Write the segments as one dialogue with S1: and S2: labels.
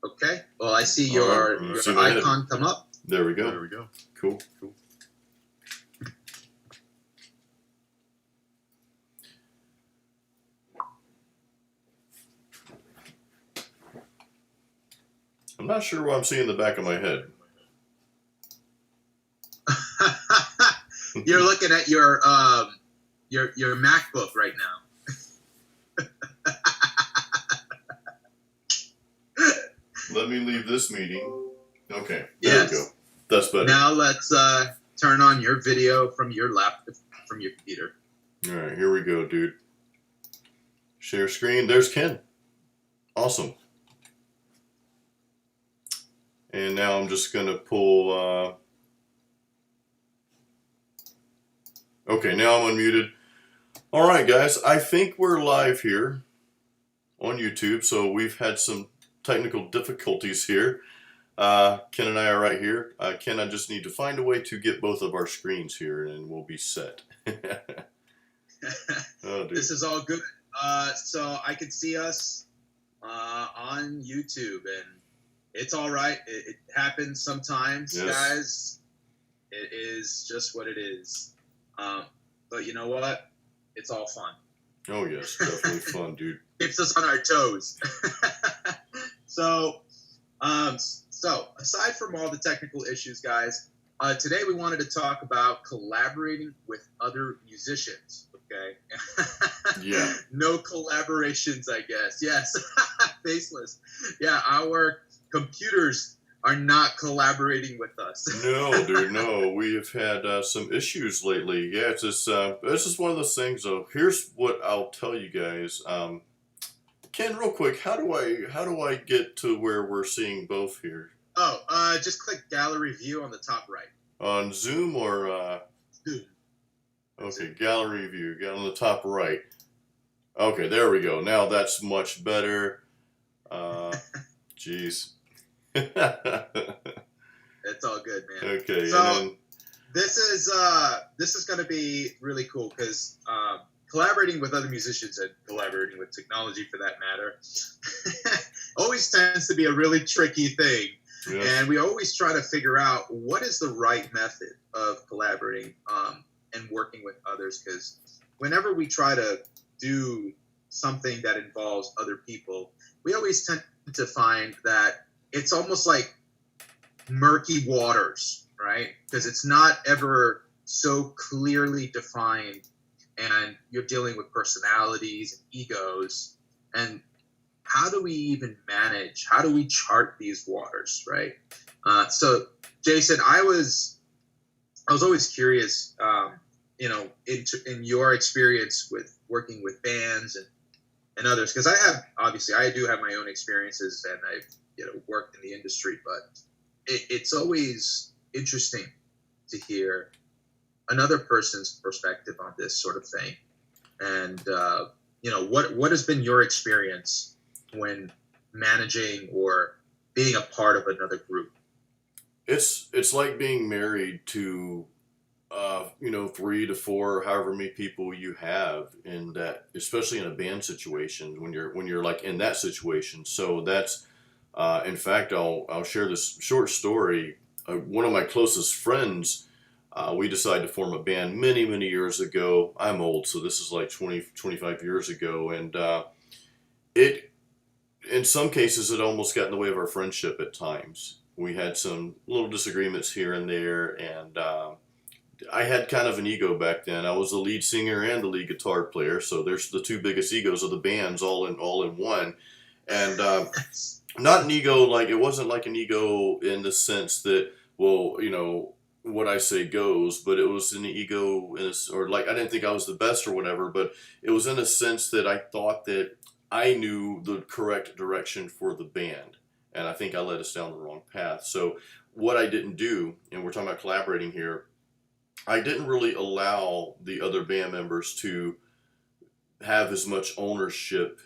S1: Okay. Well, I see
S2: All right.
S1: your
S2: See my head.
S1: icon come up.
S2: There we go.
S3: There we go.
S2: Cool. I'm not sure why I'm seeing the back of my head.
S1: You're looking at your MacBook right now.
S2: Let me leave this meeting. Okay, there
S1: Yes.
S2: we go. That's better.
S1: Now let's turn on your video from your laptop, from your computer.
S2: All right, here we go, dude. Share screen. There's Ken. Awesome. And now I'm just going to pull... Okay, now I'm unmuted. All right, guys. I think we're live here on YouTube, so we've had some technical difficulties here. Ken and I are right here. Ken, I just need to find a way to get both of our screens here, and we'll be set. Oh, dude.
S1: This is all good. So I can see us on YouTube, and it's all right. It happens sometimes,
S2: Yes.
S1: guys. It is just what it is. But you know what? It's all fun.
S2: Oh, yes. Definitely fun, dude.
S1: Keeps us on our toes. So aside from all the technical issues, guys, today we wanted to talk about collaborating with other musicians. Okay.
S2: Yeah.
S1: No collaborations, I guess. Yes. Faceless. Yeah, our computers are not collaborating with us.
S2: No, dude, no. We have had some issues lately. Yeah, it's just one of those things. Though, here's what I'll tell you guys. Ken, real quick, how do I get to where we're seeing both here?
S1: Oh, just click gallery view on the top right.
S2: On Zoom or
S1: Zoom.
S2: Okay, gallery view, get on the top right. Okay, there we go. Now that's much better. Jeez.
S1: It's all good, man.
S2: Okay,
S1: So
S2: and then,
S1: this is going to be really cool because collaborating with other musicians and collaborating with technology, for that matter, always tends to be a really tricky thing.
S2: yeah.
S1: And we always try to figure out what is the right method of collaborating and working with others. Because whenever we try to do something that involves other people, we always tend to find that it's almost like murky waters, right? Because it's not ever so clearly defined, and you're dealing with personalities and egos. And how do we even manage? How do we chart these waters, right? So, Jason, I was always curious, in your experience with working with bands and others, because I do have my own experiences, and I've worked in the industry, but it's always interesting to hear another person's perspective on this sort of thing. And what has been your experience when managing or being a part of another group?
S2: It's like being married to 3 to 4, however many people you have in that, especially in a band situation, when you're like in that situation. So that's in fact, I'll share this short story. One of my closest friends, we decided to form a band many, many years ago. I'm old, so this is like 20, 25 years ago. And in some cases, it almost got in the way of our friendship at times. We had some little disagreements here and there. And I had kind of an ego back then. I was the lead singer and the lead guitar player. So there's the two biggest egos of the bands all in one. And not an ego, like it wasn't like an ego in the sense that, well, what I say goes, but it was an ego or like I didn't think I was the best or whatever, but it was in a sense that I thought that I knew the correct direction for the band, and I think I led us down the wrong path. So what I didn't do, and we're talking about collaborating here, I didn't really allow the other band members to have as much ownership.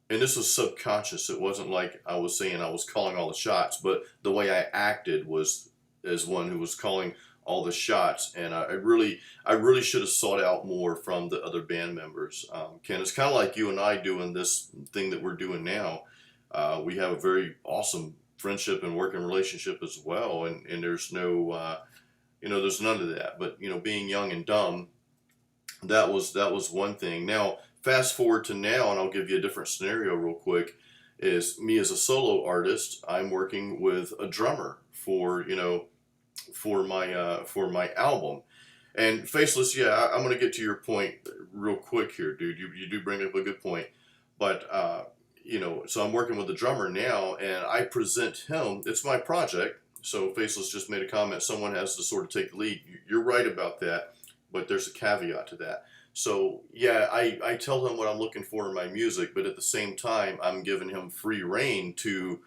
S2: And this was subconscious. It wasn't like I was saying I was calling all the shots, but the way I acted was as one who was calling all the shots. And I really should have sought out more from the other band members. Ken, it's kind of like you and I doing this thing that we're doing now. We have a very awesome friendship and working relationship as well. And there's no, there's none of that. But, being young and dumb, that was one thing. Now, fast forward to now, and I'll give you a different scenario real quick. Is me as a solo artist, I'm working with a drummer for my album. And Faceless, yeah, I'm gonna get to your point real quick here, dude. You do bring up a good point, but so I'm working with the drummer now, and I present him. It's my project. So Faceless just made a comment. Someone has to sort of take the lead. You're right about that, but there's a caveat to that. So yeah, I tell him what I'm looking for in my music, but at the same time, I'm giving him free reign to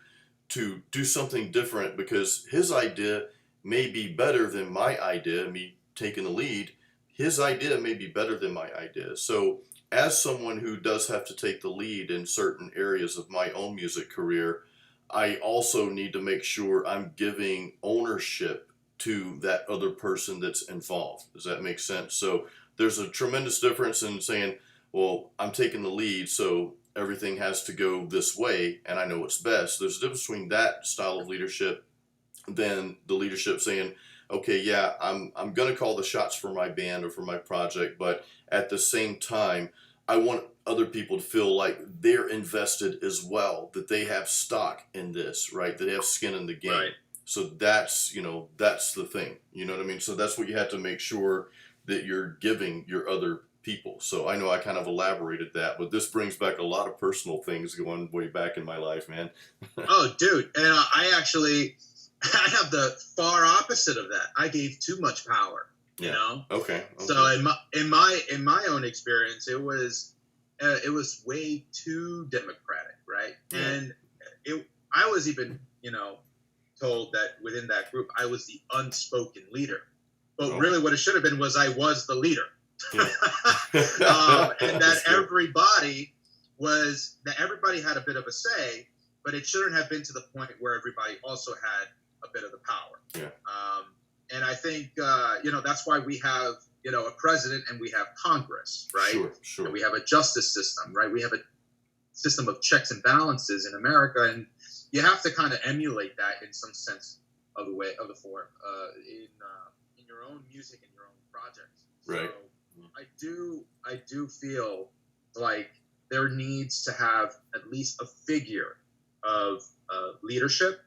S2: do something different because his idea may be better than my idea. Me taking the lead, his idea may be better than my idea. So as someone who does have to take the lead in certain areas of my own music career, I also need to make sure I'm giving ownership to that other person that's involved. Does that make sense? So there's a tremendous difference in saying, well, I'm taking the lead, so everything has to go this way, and I know what's best. There's a difference between that style of leadership than the leadership saying, okay, yeah, I'm gonna call the shots for my band or for my project, but at the same time, I want other people to feel like they're invested as well, that they have stock in this, right? That they have skin in the game.
S1: Right.
S2: So that's the thing. You know what I mean? So that's what you have to make sure that you're giving your other people. So I know I kind of elaborated that, but this brings back a lot of personal things going way back in my life, man.
S1: Oh, dude, and I have the far opposite of that. I gave too much power. You
S2: Yeah.
S1: know.
S2: Okay.
S1: So in my own experience, it was way too democratic, right?
S2: Yeah.
S1: And I was even told that within that group I was the unspoken leader, but
S2: Oh.
S1: really what it should have been was I was the leader.
S2: Yeah.
S1: And that
S2: That's good.
S1: everybody had a bit of a say, but it shouldn't have been to the point where everybody also had a bit of the power.
S2: Yeah.
S1: And I think that's why we have a president and we have Congress, right?
S2: Sure.
S1: And we have a justice system, right? We have a system of checks and balances in America, and you have to kind of emulate that in some sense of the form in your own music and your own projects.
S2: Right.
S1: So I do feel like there needs to have at least a figure of leadership.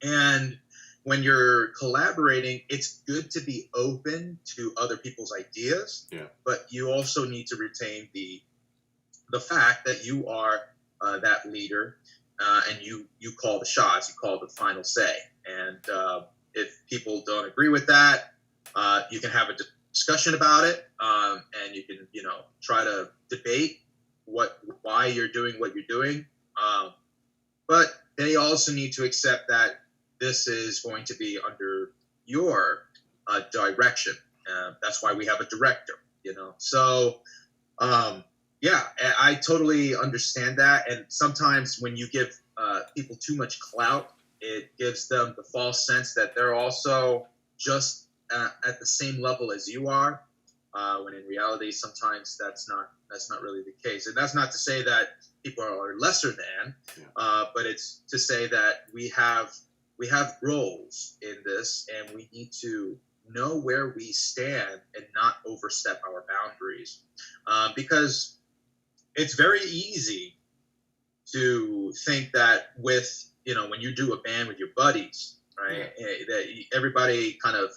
S1: And when you're collaborating, it's good to be open to other people's ideas.
S2: Yeah.
S1: But you also need to retain the fact that you are that leader, and you call the shots, you call the final say. And if people don't agree with that, you can have a discussion about it, and you can try to debate why you're doing what you're doing. But they also need to accept that this is going to be under your direction. That's why we have a director, So, yeah, I totally understand that. And sometimes when you give people too much clout, it gives them the false sense that they're also just at the same level as you are. When in reality, sometimes that's not really the case. And that's not to say that people are lesser than, but it's to say that we have roles in this, and we need to know where we stand and not overstep our boundaries, because it's very easy to think that with when you do a band with your buddies, right, that everybody kind of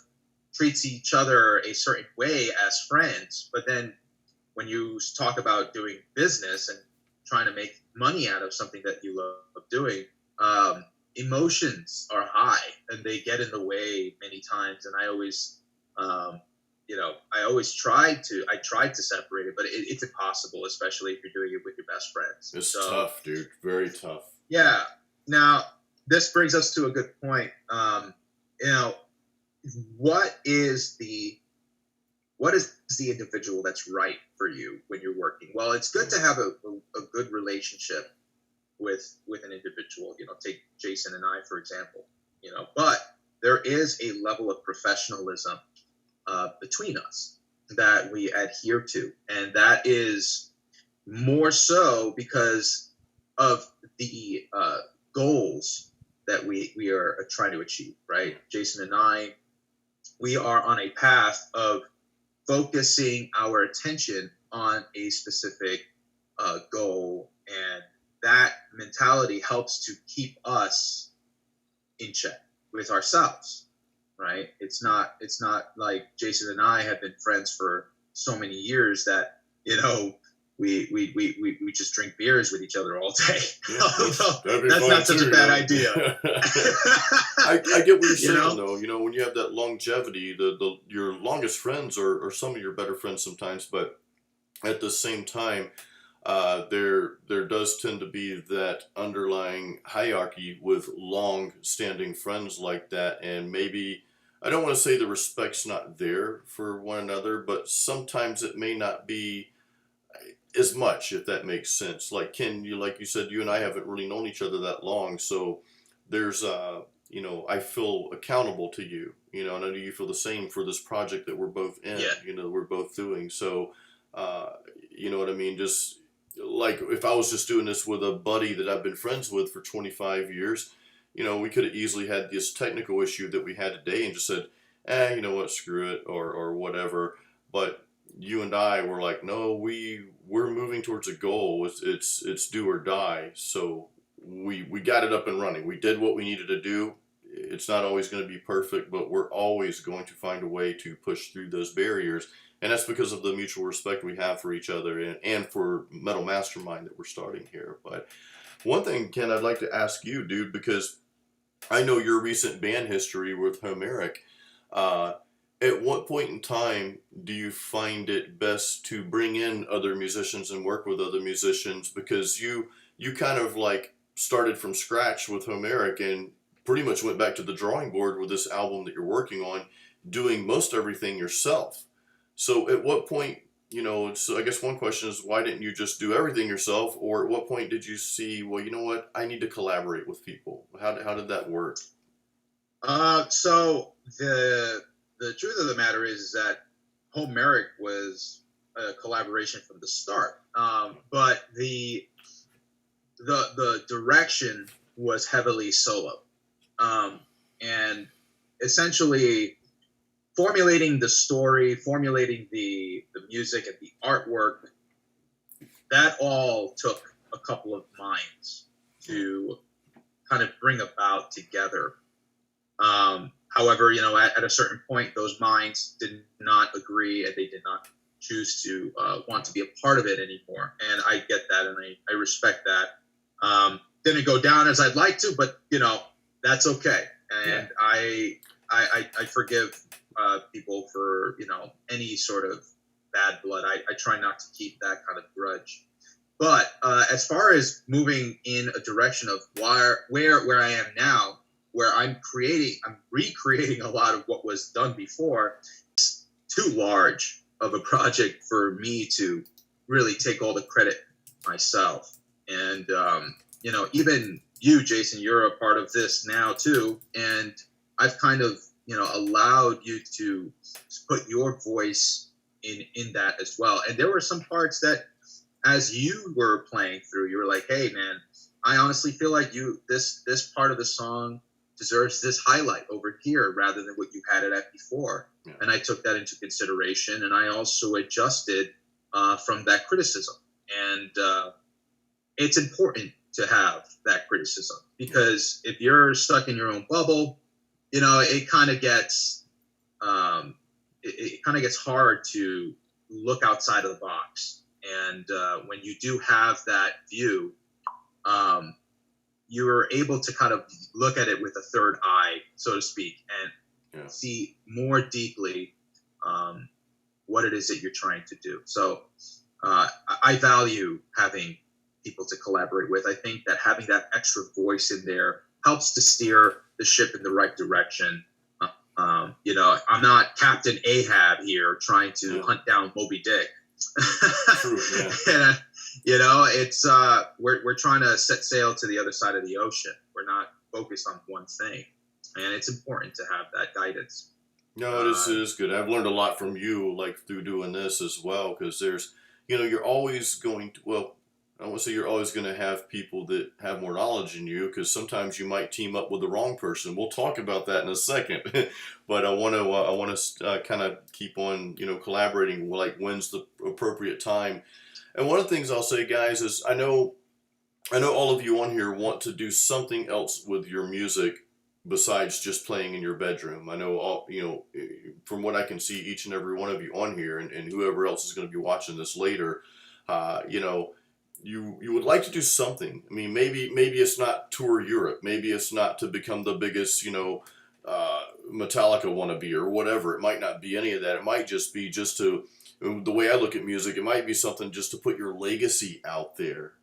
S1: treats each other a certain way as friends, but then when you talk about doing business and trying to make money out of something that you love doing, emotions are high and they get in the way many times. And I always, tried to separate it, but it's impossible, especially if you're doing it with your best friends.
S2: It's tough, dude. Very tough.
S1: Yeah. Now, this brings us to a good point. What is the individual that's right for you when you're working? Well, it's good to have a good relationship with an individual. Take Jason and I, for example. But there is a level of professionalism between us that we adhere to, and that is more so because of the goals that we are trying to achieve, right? Jason and I, we are on a path of focusing our attention on a specific goal, and that mentality helps to keep us in check with ourselves, right? It's not like Jason and I have been friends for so many years that we just drink beers with each other all day.
S2: Yeah, that'd be
S1: That's
S2: fun
S1: not such
S2: too,
S1: a bad idea.
S2: I get what you're
S1: You
S2: saying
S1: know?
S2: though. When you have that longevity, the your longest friends are some of your better friends sometimes, but at the same time, there does tend to be that underlying hierarchy with long-standing friends like that, and maybe I don't want to say the respect's not there for one another, but sometimes it may not be as much, if that makes sense. Like Ken, like you said, you and I haven't really known each other that long, so there's I feel accountable to you, and I know you feel the same for this project that we're both in,
S1: Yeah.
S2: we're both doing. So, you know what I mean? Just like if I was just doing this with a buddy that I've been friends with for 25 years, we could have easily had this technical issue that we had today and just said, you know what, screw it, or whatever. But you and I were like, no, we're moving towards a goal. It's do or die. So we got it up and running. We did what we needed to do. It's not always going to be perfect, but we're always going to find a way to push through those barriers. And that's because of the mutual respect we have for each other and for Metal Mastermind that we're starting here. But one thing, Ken, I'd like to ask you, dude, because I know your recent band history with Homeric. Uh, at what point in time do you find it best to bring in other musicians and work with other musicians? Because you kind of like started from scratch with Homeric and pretty much went back to the drawing board with this album that you're working on, doing most everything yourself. So at what point, I guess one question is, why didn't you just do everything yourself? Or at what point did you see, well, you know what, I need to collaborate with people? How did that work?
S1: So the truth of the matter is that Homeric was a collaboration from the start, but the direction was heavily solo, and essentially formulating the story, formulating the music and the artwork. That all took a couple of minds to kind of bring about together. However, at a certain point, those minds did not agree and they did not choose to want to be a part of it anymore. And I get that and I respect that. Didn't go down as I'd like to, but, that's okay. And yeah. I forgive people for, any sort of bad blood. I try not to keep that kind of grudge. But as far as moving in a direction of where I am now, where I'm recreating a lot of what was done before, it's too large of a project for me to really take all the credit myself. And, even you, Jason, you're a part of this now too. And I've kind of, allowed you to put your voice in that as well. And there were some parts that, as you were playing through, you were like, hey, man, I honestly feel like this part of the song deserves this highlight over here rather than what you had it at before. Yeah. And I took that into consideration, and I also adjusted from that criticism. And it's important to have that criticism, because if you're stuck in your own bubble, it kind of gets hard to look outside of the box. And when you do have that view, you're able to kind of look at it with a third eye, so to speak, and see more deeply what it is that you're trying to do. So I value having people to collaborate with. I think that having that extra voice in there helps to steer the ship in the right direction. I'm not Captain Ahab here trying to hunt down Moby Dick. True, yeah. It's we're trying to set sail to the other side of the ocean. We're not focused on one thing, and it's important to have that guidance.
S2: No, it is good. I've learned a lot from you, like through doing this as well, because there's, you're always going to, well, I won't say you're always going to have people that have more knowledge than you, because sometimes you might team up with the wrong person. We'll talk about that in a second. But I want to kind of keep on, collaborating. Like, when's the appropriate time? And one of the things I'll say, guys, is I know all of you on here want to do something else with your music besides just playing in your bedroom. I know all, from what I can see, each and every one of you on here, and whoever else is going to be watching this later, you know, you would like to do something. I mean, maybe it's not tour Europe. Maybe it's not to become the biggest, Metallica wannabe or whatever. It might not be any of that. It might just be just to, the way I look at music, it might be something just to put your legacy out there,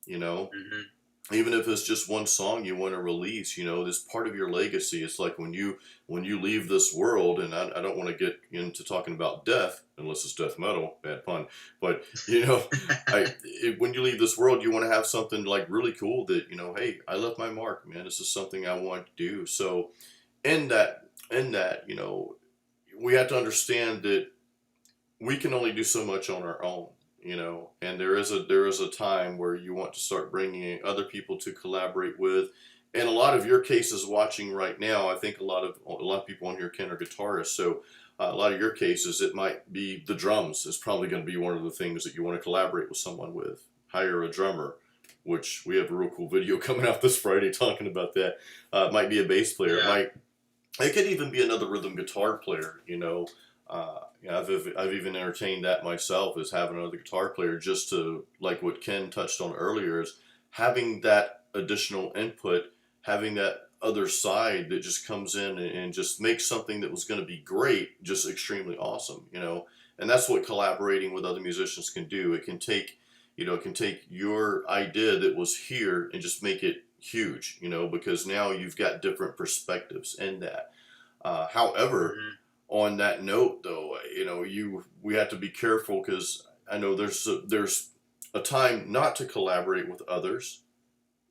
S1: Mm-hmm.
S2: even if it's just one song you want to release, this part of your legacy. It's like when you leave this world, and I don't want to get into talking about death unless it's death metal, bad pun, but when you leave this world, you want to have something like really cool that, hey, I left my mark, man. This is something I want to do. So in that, we have to understand that we can only do so much on our own. And there is a time where you want to start bringing in other people to collaborate with. And a lot of your cases watching right now, I think a lot of people on here, Ken, are guitarists. So a lot of your cases, it might be the drums is probably going to be one of the things that you want to collaborate with someone with. Hire a drummer, which we have a real cool video coming out this Friday talking about that. It might be a bass player.
S1: Yeah.
S2: It could even be another rhythm guitar player, I've even entertained that myself, as having another guitar player, just to, like what Ken touched on earlier, is having that additional input, having that other side that just comes in and just makes something that was going to be great just extremely awesome, and that's what collaborating with other musicians can do. It can take your idea that was here and just make it huge, because now you've got different perspectives in that. However,
S1: Mm-hmm.
S2: on that note, though, we have to be careful, because I know there's a time not to collaborate with others,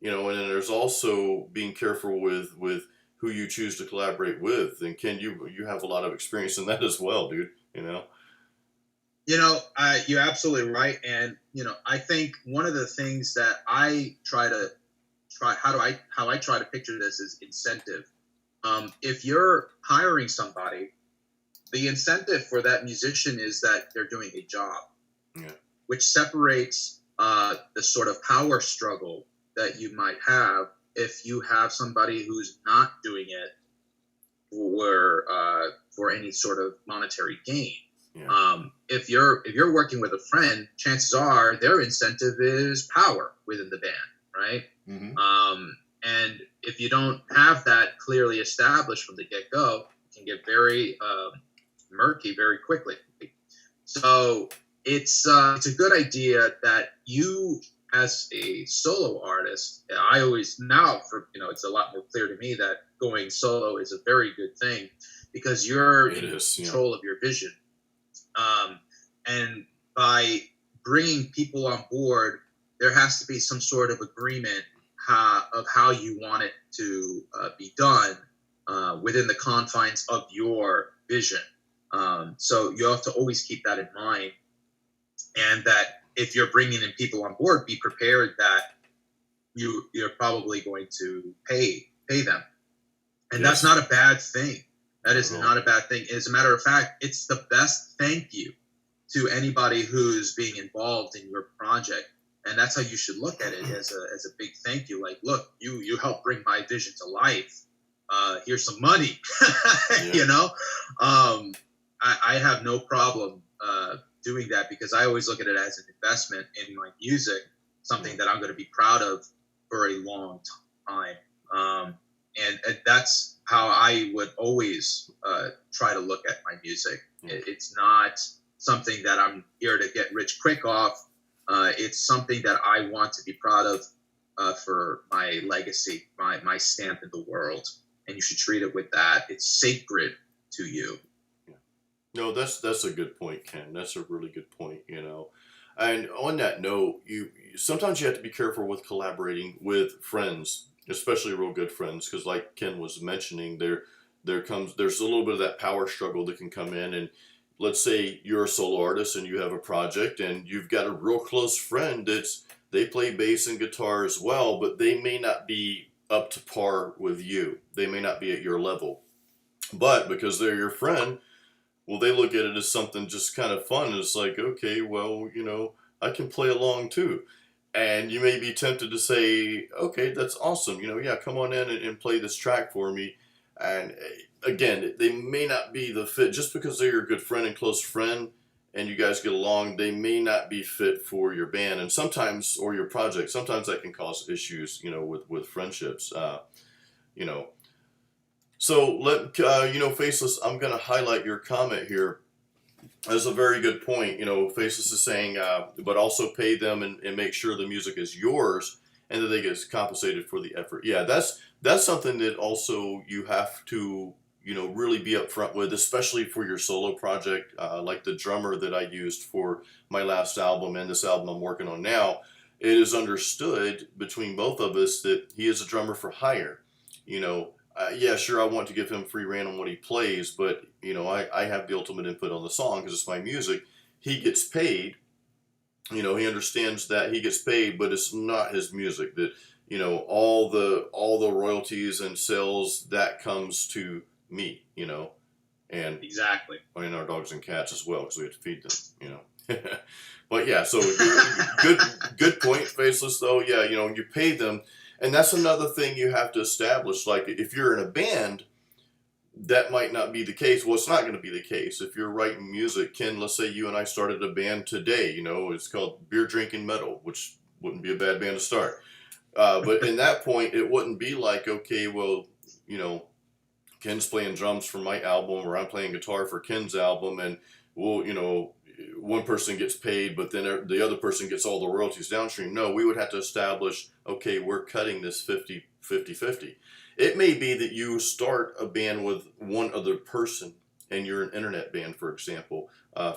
S2: and then there's also being careful with who you choose to collaborate with. And Ken, you have a lot of experience in that as well, dude.
S1: You're absolutely right, and I think one of the things that I try how I try to picture this is incentive. If you're hiring somebody, the incentive for that musician is that they're doing a job, which separates the sort of power struggle that you might have if you have somebody who's not doing it for any sort of monetary gain.
S2: Yeah.
S1: If you're working with a friend, chances are their incentive is power within the band, right?
S2: Mm-hmm.
S1: And if you don't have that clearly established from the get-go, it can get very murky very quickly. So it's a good idea that you, as a solo artist, I always now it's a lot more clear to me that going solo is a very good thing, because you're in control of your vision. And by bringing people on board, there has to be some sort of agreement of how you want it to be done within the confines of your vision. So you have to always keep that in mind, and that if you're bringing in people on board, be prepared that you're probably going to pay them, and that's not a bad thing. That is not a bad thing. As a matter of fact, it's the best thank you to anybody who's being involved in your project. And that's how you should look at it, as a big thank you. Like, look, you helped bring my vision to life. Here's some money. I have no problem doing that, because I always look at it as an investment in my music, something that I'm going to be proud of for a long time. And that's how I would always try to look at my music. It's not something that I'm here to get rich quick off. It's something that I want to be proud of for my legacy, my stamp in the world. And you should treat it with that. It's sacred to you.
S2: No, that's a good point, Ken. That's a really good point, And on that note, you sometimes you have to be careful with collaborating with friends, especially real good friends, because like Ken was mentioning, there's a little bit of that power struggle that can come in. And let's say you're a solo artist and you have a project, and you've got a real close friend that's They play bass and guitar as well, but they may not be up to par with you. They may not be at your level. But because they're your friend, well, they look at it as something just kind of fun. It's like, okay, well, I can play along too. And you may be tempted to say, okay, that's awesome. Yeah, come on in and play this track for me. And again, they may not be the fit just because they're your good friend and close friend and you guys get along. They may not be fit for your band and sometimes, or your project. Sometimes that can cause issues, with friendships, you know. So Faceless, I'm going to highlight your comment here. That's a very good point. Faceless is saying, but also pay them and make sure the music is yours and that they get compensated for the effort. Yeah, that's something that also you have to, really be upfront with, especially for your solo project. Like the drummer that I used for my last album and this album I'm working on now, it is understood between both of us that he is a drummer for hire. Yeah, sure, I want to give him free rein on what he plays, but, I have the ultimate input on the song because it's my music. He gets paid, he understands that he gets paid, but it's not his music. That, all the royalties and sales, that comes to me, and
S1: Exactly.
S2: our dogs and cats as well, because we have to feed them, But yeah, so good point, Faceless, though. Yeah, you pay them. And that's another thing you have to establish. Like, if you're in a band, that might not be the case. Well, it's not going to be the case. If you're writing music, Ken, let's say you and I started a band today, it's called Beer Drinking Metal, which wouldn't be a bad band to start. But in that point, it wouldn't be like, okay, well, Ken's playing drums for my album, or I'm playing guitar for Ken's album, and well, one person gets paid, but then the other person gets all the royalties downstream. No, we would have to establish, okay, we're cutting this 50-50. It may be that you start a band with one other person and you're an internet band, for example,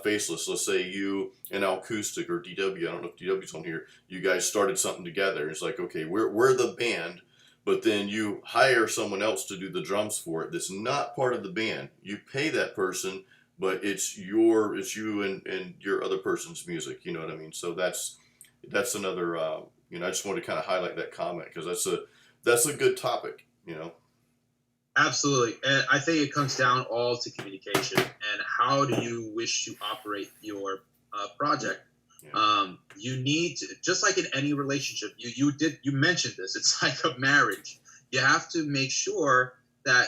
S2: Faceless. Let's say you and Acoustic or DW, I don't know if DW's on here, you guys started something together. It's like, okay, we're the band, but then you hire someone else to do the drums for it that's not part of the band. You pay that person, but it's you and your other person's music. You know what I mean? So that's another. I just want to kind of highlight that comment because that's a good topic.
S1: Absolutely. And I think it comes down all to communication and how do you wish to operate your project. Yeah. You need to, just like in any relationship, you mentioned this. It's like a marriage. You have to make sure that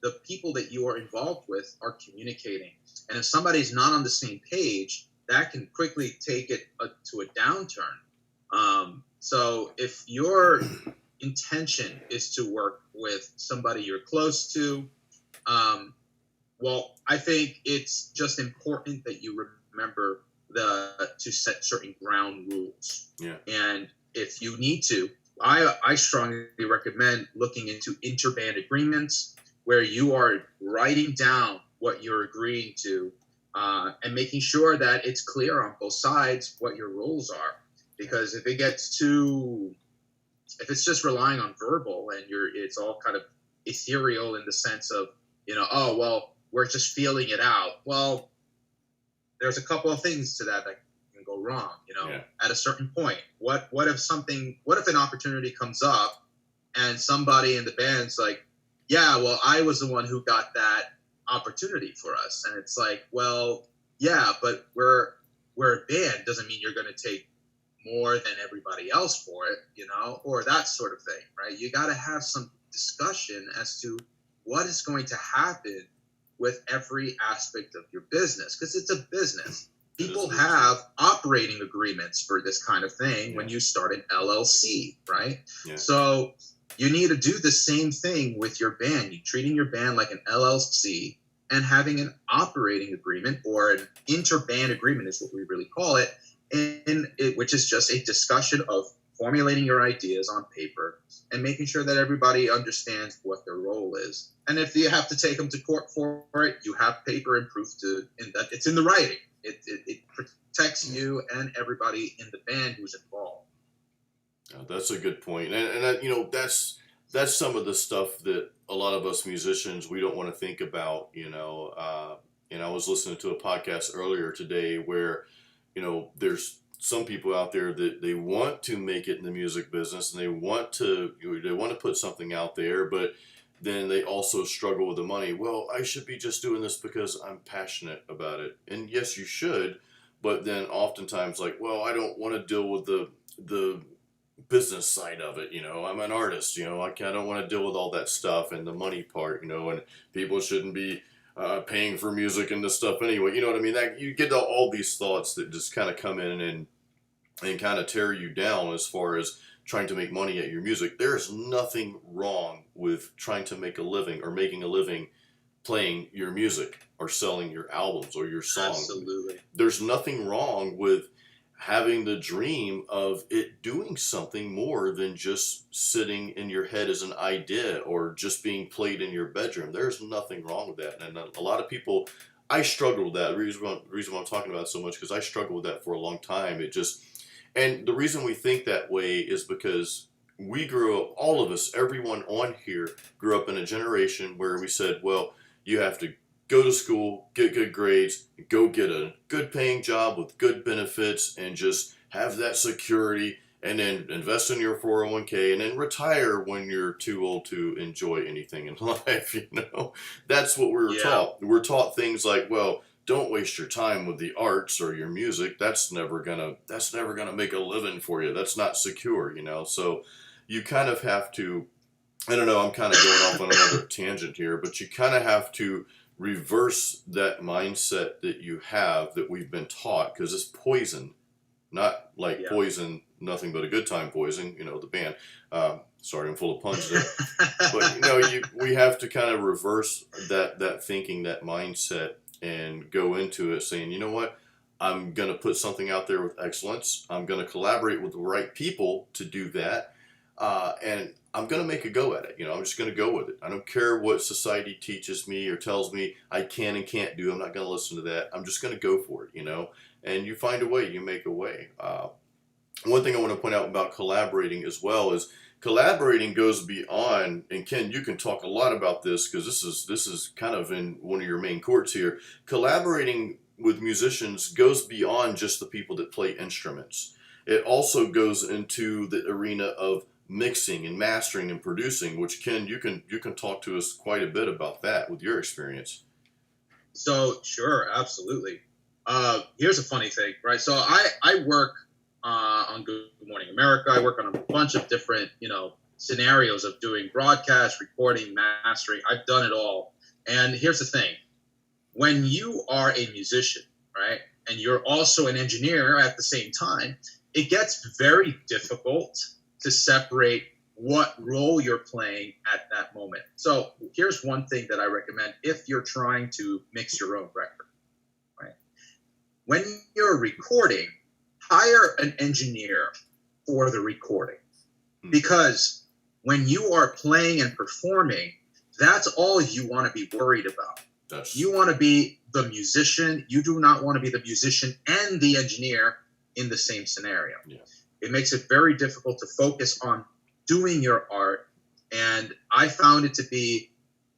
S1: the people that you are involved with are communicating. And if somebody's not on the same page, that can quickly take it to a downturn. So if your intention is to work with somebody you're close to, well, I think it's just important that you remember to set certain ground rules.
S2: Yeah.
S1: And if you need to, I strongly recommend looking into interband agreements where you are writing down what you're agreeing to and making sure that it's clear on both sides what your roles are. Because if it's just relying on verbal and it's all kind of ethereal in the sense of, oh, well, we're just feeling it out. Well, there's a couple of things to that can go wrong,
S2: Yeah.
S1: At a certain point. What if an opportunity comes up and somebody in the band's like, yeah, well, I was the one who got that opportunity for us. And it's like, well, yeah, but we're a band doesn't mean you're going to take more than everybody else for it, or that sort of thing, right? You got to have some discussion as to what is going to happen with every aspect of your business, because it's a business. People have operating agreements for this kind of thing when you start an LLC, right?
S2: Yeah.
S1: So you need to do the same thing with your band. You're treating your band like an LLC and having an operating agreement, or an interband agreement is what we really call it, which is just a discussion of formulating your ideas on paper and making sure that everybody understands what their role is. And if you have to take them to court for it, you have paper and proof that it's in the writing. It protects you and everybody in the band who's involved.
S2: That's a good point. And that's some of the stuff that a lot of us musicians, we don't want to think about, and I was listening to a podcast earlier today where, there's some people out there that they want to make it in the music business and they want to put something out there, but then they also struggle with the money. Well, I should be just doing this because I'm passionate about it. And yes, you should, but then oftentimes like, well, I don't want to deal with the business side of it. I'm an artist. I don't want to deal with all that stuff and the money part. And people shouldn't be paying for music and this stuff anyway. You know what I mean? That you get all these thoughts that just kind of come in and kind of tear you down as far as trying to make money at your music. There is nothing wrong with trying to make a living or making a living playing your music or selling your albums or your songs.
S1: Absolutely.
S2: There's nothing wrong with having the dream of it doing something more than just sitting in your head as an idea or just being played in your bedroom. There's nothing wrong with that. And a lot of people, I struggle with that. The reason why I'm talking about it so much, because I struggled with that for a long time. And the reason we think that way is because we grew up, all of us, everyone on here grew up in a generation where we said, well, you have to go to school, get good grades, go get a good paying job with good benefits, and just have that security, and then invest in your 401k, and then retire when you're too old to enjoy anything in life. That's what we were taught. We're taught things like, well, don't waste your time with the arts or your music. That's never gonna make a living for you. That's not secure. So you kind of have to, I don't know, I'm kind of going off on another tangent here, but you kind of have to reverse that mindset that you have, that we've been taught, because it's poison, not like poison, nothing but a good time poison, the band. Sorry, I'm full of puns there. But, we have to kind of reverse that thinking, that mindset, and go into it saying, you know what? I'm going to put something out there with excellence. I'm going to collaborate with the right people to do that. And I'm going to make a go at it. I'm just going to go with it. I don't care what society teaches me or tells me I can and can't do. I'm not going to listen to that. I'm just going to go for it, and you find a way, you make a way. One thing I want to point out about collaborating as well is collaborating goes beyond, and Ken, you can talk a lot about this because this is kind of in one of your main courts here. Collaborating with musicians goes beyond just the people that play instruments. It also goes into the arena of mixing and mastering and producing, which Ken, you can talk to us quite a bit about that with your experience.
S1: So sure, absolutely. Here's a funny thing, right? So I work on Good Morning America. I work on a bunch of different scenarios of doing broadcast, recording, mastering. I've done it all. And here's the thing: when you are a musician, right, and you're also an engineer at the same time, it gets very difficult to separate what role you're playing at that moment. So here's one thing that I recommend if you're trying to mix your own record, right? When you're recording, hire an engineer for the recording, because when you are playing and performing, that's all you want to be worried about. You want to be the musician. You do not want to be the musician and the engineer in the same scenario. Yeah. It makes it very difficult to focus on doing your art. And I found it to be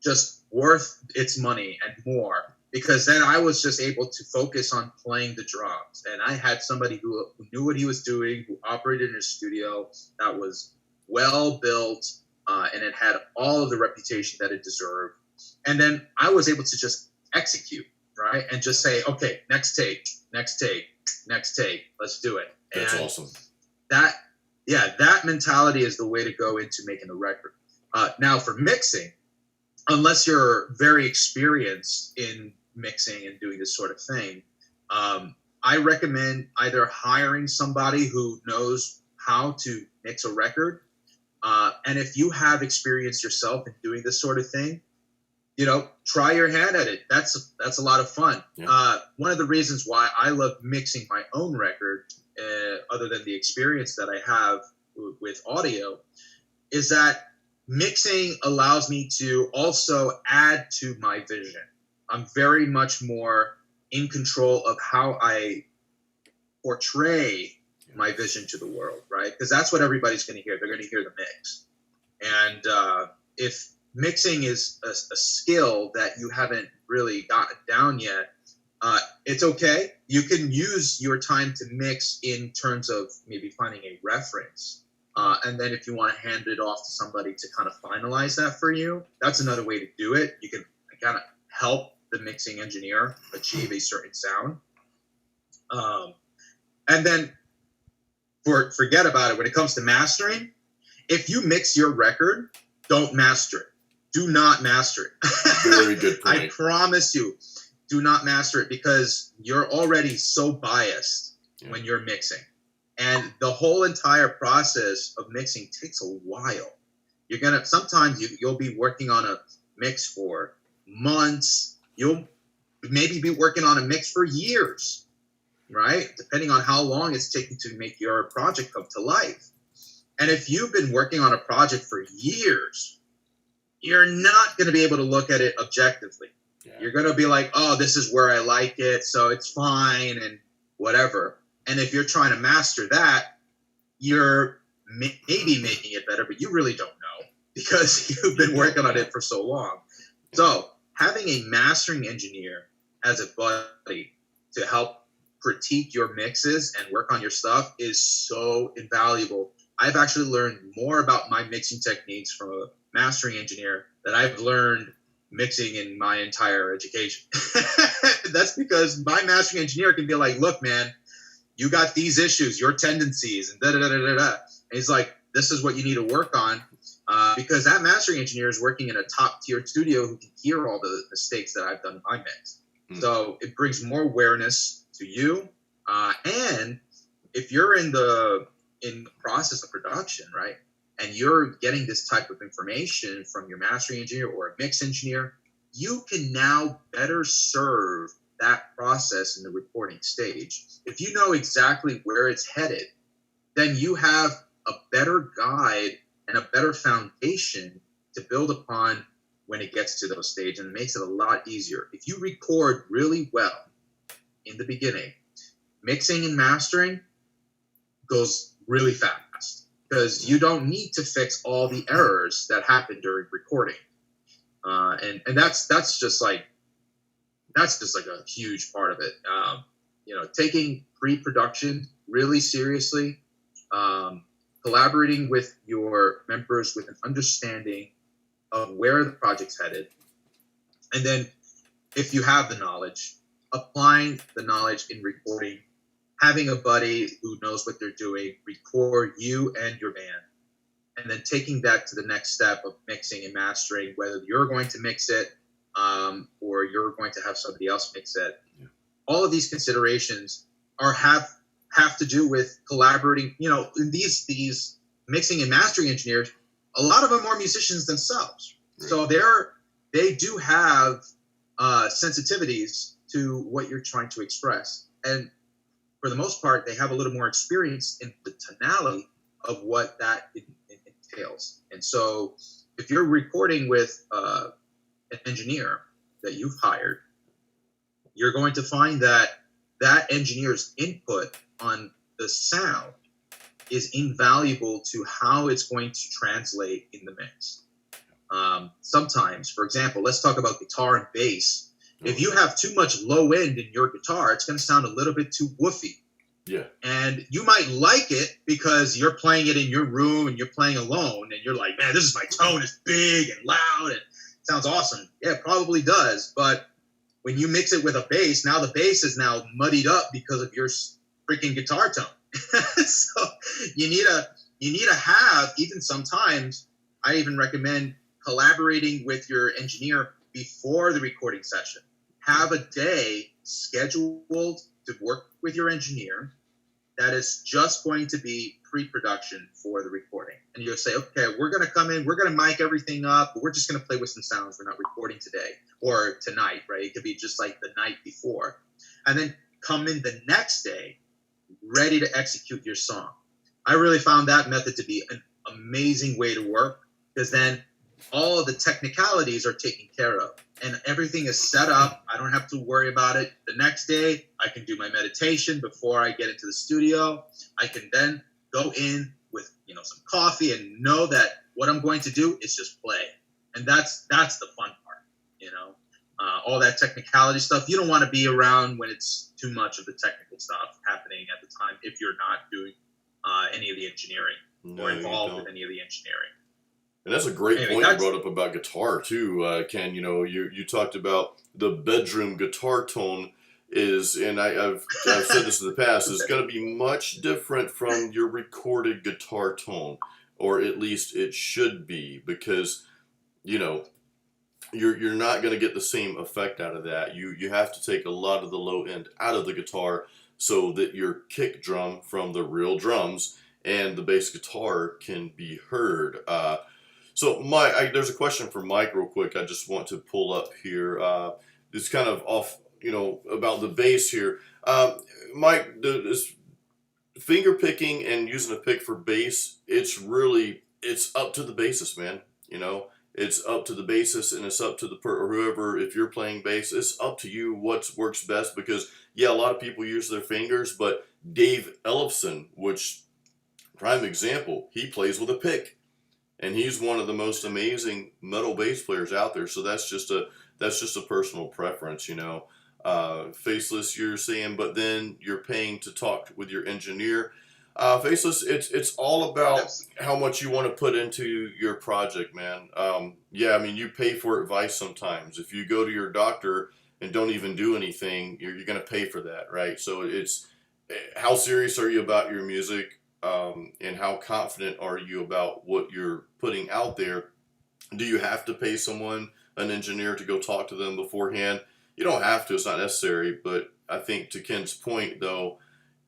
S1: just worth its money and more, because then I was just able to focus on playing the drums. And I had somebody who knew what he was doing, who operated in a studio that was well built, and it had all of the reputation that it deserved. And then I was able to just execute, right? And just say, okay, next take, let's do it.
S2: That's awesome.
S1: That mentality is the way to go into making the record. Now for mixing, unless you're very experienced in mixing and doing this sort of thing, I recommend either hiring somebody who knows how to mix a record. And if you have experience yourself in doing this sort of thing, try your hand at it. That's a lot of fun. Yeah. One of the reasons why I love mixing my own record, other than the experience that I have with audio, is that mixing allows me to also add to my vision. I'm very much more in control of how I portray my vision to the world, right? Because that's what everybody's going to hear. They're going to hear the mix. And if mixing is a skill that you haven't really gotten down yet, it's okay. you can use your time to mix in terms of maybe finding a reference. And then if you want to hand it off to somebody to kind of finalize that for you, that's another way to do it. You can kind of help the mixing engineer achieve a certain sound. And then forget about it. When it comes to mastering, if you mix your record, don't master it. Do not master it.
S2: Very good point.
S1: I promise you, do not master it, because you're already so biased when you're mixing. And the whole entire process of mixing takes a while. Sometimes you'll be working on a mix for months. You'll maybe be working on a mix for years, right? Depending on how long it's taking to make your project come to life. And if you've been working on a project for years, you're not going to be able to look at it objectively. Yeah. You're going to be like, oh, this is where I like it, so it's fine and whatever. And if you're trying to master that, you're maybe making it better, but you really don't know because you've been working on it for so long. So having a mastering engineer as a buddy to help critique your mixes and work on your stuff is so invaluable. I've actually learned more about my mixing techniques from a mastering engineer than I've learned mixing in my entire education. That's because my mastering engineer can be like, look, man, you got these issues, your tendencies, and da-da-da-da-da. And he's like, this is what you need to work on, because that mastering engineer is working in a top-tier studio who can hear all the mistakes that I've done in my mix. So it brings more awareness to you. And if you're in the process of production, right, and you're getting this type of information from your mastering engineer or a mix engineer, you can now better serve that process in the recording stage. If you know exactly where it's headed, then you have a better guide and a better foundation to build upon when it gets to those stages, and it makes it a lot easier. If you record really well in the beginning, mixing and mastering goes really fast because you don't need to fix all the errors that happen during recording. And that's just like a huge part of it. Taking pre-production really seriously, collaborating with your members with an understanding of where the project's headed. And then if you have the knowledge, applying the knowledge in recording, having a buddy who knows what they're doing, record you and your band, and then taking that to the next step of mixing and mastering, whether you're going to mix it or you're going to have somebody else mix it. Yeah. All of these considerations have to do with collaborating. These mixing and mastering engineers, a lot of them are musicians themselves. Right. So they do have sensitivities to what you're trying to express. And for the most part, they have a little more experience in the tonality of what that entails. And so if you're recording with an engineer that you've hired, you're going to find that engineer's input on the sound is invaluable to how it's going to translate in the mix. Sometimes, for example, let's talk about guitar and bass. If you have too much low end in your guitar, it's going to sound a little bit too woofy.
S2: Yeah. And
S1: you might like it because you're playing it in your room and you're playing alone and you're like, man, this is my tone. It's big and loud and it sounds awesome. Yeah, it probably does. But when you mix it with a bass, now the bass is now muddied up because of your freaking guitar tone. So you need to have, even sometimes, I even recommend collaborating with your engineer before the recording session. Have a day scheduled to work with your engineer that is just going to be pre-production for the recording. And you'll say, okay, we're going to come in, we're going to mic everything up, but we're just going to play with some sounds. We're not recording today or tonight, right? It could be just like the night before. And then come in the next day ready to execute your song. I really found that method to be an amazing way to work, because then all of the technicalities are taken care of and everything is set up. I don't have to worry about it. The next day, I can do my meditation before I get into the studio. I can then go in with some coffee and know that what I'm going to do is just play. And that's the fun part, all that technicality stuff. You don't want to be around when it's too much of the technical stuff happening at the time if you're not doing any of the engineering or involved with any of the engineering.
S2: And that's a great point you brought up about guitar too, Ken. You know, you talked about the bedroom guitar tone is, and I've said this in the past, is going to be much different from your recorded guitar tone, or at least it should be, because you know you're not going to get the same effect out of that. You have to take a lot of the low end out of the guitar so that your kick drum from the real drums and the bass guitar can be heard. So, there's a question for Mike real quick. I just want to pull up here. It's kind of off, about the bass here. Mike, this finger picking and using a pick for bass, it's up to the bassist, man. It's up to the bassist, and it's up to or whoever. If you're playing bass, it's up to you what works best. Because a lot of people use their fingers, but Dave Ellefson, which prime example, he plays with a pick. And he's one of the most amazing metal bass players out there. So that's just a personal preference, Faceless, you're saying, but then you're paying to talk with your engineer. Faceless, it's all about how much you want to put into your project, man. You pay for advice sometimes. If you go to your doctor and don't even do anything, you're going to pay for that, right? So it's how serious are you about your music? And how confident are you about what you're putting out there? Do you have to pay someone, an engineer, to go talk to them beforehand? You don't have to, it's not necessary, but I think to Ken's point though,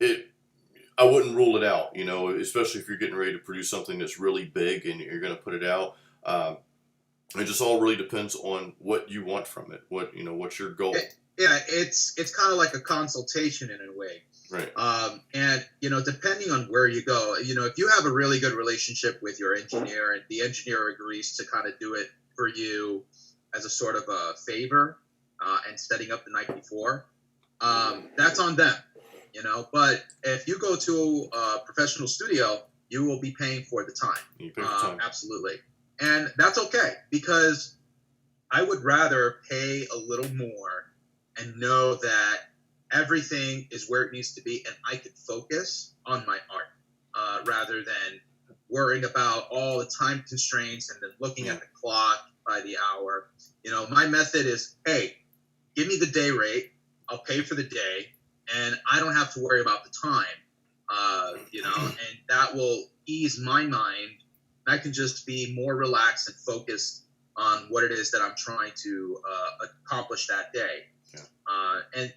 S2: I wouldn't rule it out, especially if you're getting ready to produce something that's really big and you're going to put it out. It just all really depends on what you want from it. What's your goal?
S1: It's kind of like a consultation in a way.
S2: Right.
S1: And depending on where you go, if you have a really good relationship with your engineer and the engineer agrees to kind of do it for you as a sort of a favor, and setting up the night before, that's on them, but if you go to a professional studio, you will be paying for the time.
S2: You pay for time.
S1: Absolutely. And that's okay, because I would rather pay a little more and know that everything is where it needs to be, and I could focus on my art rather than worrying about all the time constraints and then looking at the clock by the hour. My method is, hey, give me the day rate, I'll pay for the day, and I don't have to worry about the time, and that will ease my mind. I can just be more relaxed and focused on what it is that I'm trying to accomplish that day. And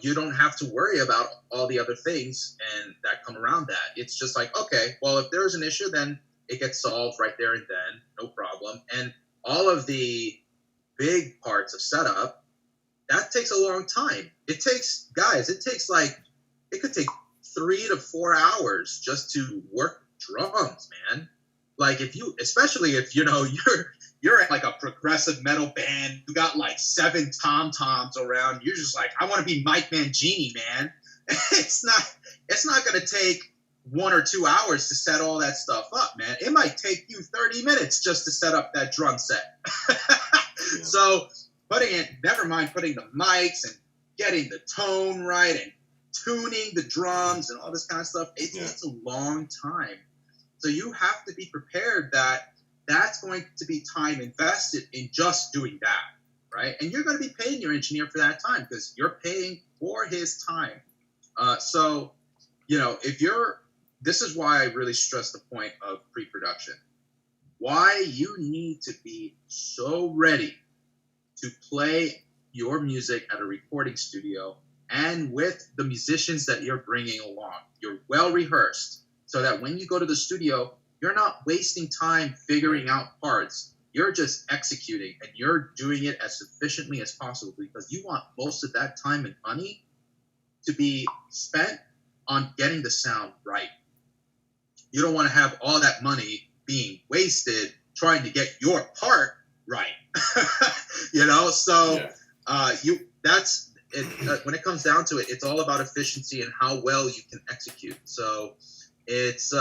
S1: you don't have to worry about all the other things and that come around that. It's just like, okay, well, if there's an issue, then it gets solved right there and then, no problem. And all of the big parts of setup, that takes a long time. It could take 3 to 4 hours just to work drums, man. Like especially if you're in like a progressive metal band, you got like 7 tom-toms around, you're just like, I want to be Mike Mangini, man. It's not going to take 1 or 2 hours to set all that stuff up, man. It might take you 30 minutes just to set up that drum set. So never mind putting the mics and getting the tone right and tuning the drums and all this kind of stuff. It's a long time. So you have to be prepared that that's going to be time invested in just doing that, right? And you're going to be paying your engineer for that time because you're paying for his time. This is why I really stress the point of pre-production. Why you need to be so ready to play your music at a recording studio and with the musicians that you're bringing along. You're well rehearsed, so that when you go to the studio, you're not wasting time figuring out parts. You're just executing, and you're doing it as efficiently as possible because you want most of that time and money to be spent on getting the sound right. You don't want to have all that money being wasted trying to get your part right. When it comes down to it, it's all about efficiency and how well you can execute. So it's